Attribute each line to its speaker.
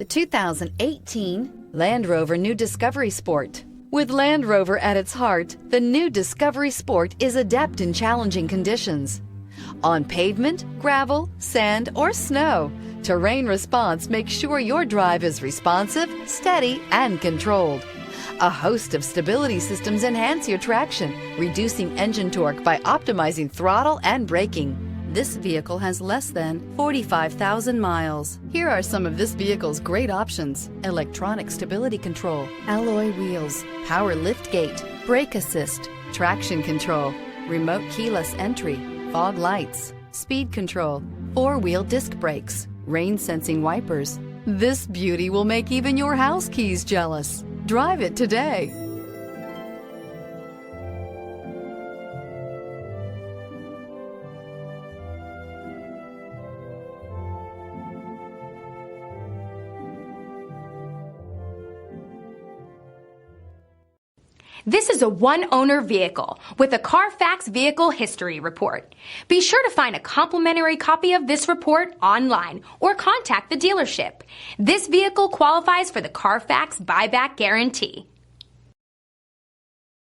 Speaker 1: The 2018 Land Rover New Discovery Sport. With Land Rover at its heart, the new Discovery Sport is adept in challenging conditions. On pavement, gravel, sand, or snow, terrain response makes sure your drive is responsive, steady, and controlled. A host of stability systems enhance your traction, reducing engine torque by optimizing throttle and braking. This vehicle has less than 45,000 miles. Here are some of this vehicle's great options: electronic stability control, alloy wheels, power liftgate, brake assist, traction control, remote keyless entry, fog lights, speed control, four-wheel disc brakes, rain sensing wipers. This beauty will make even your house keys jealous. Drive it today.
Speaker 2: This is a one-owner vehicle with a Carfax Vehicle History Report. Be sure to find a complimentary copy of this report online or contact the dealership. This vehicle qualifies for the Carfax Buyback Guarantee.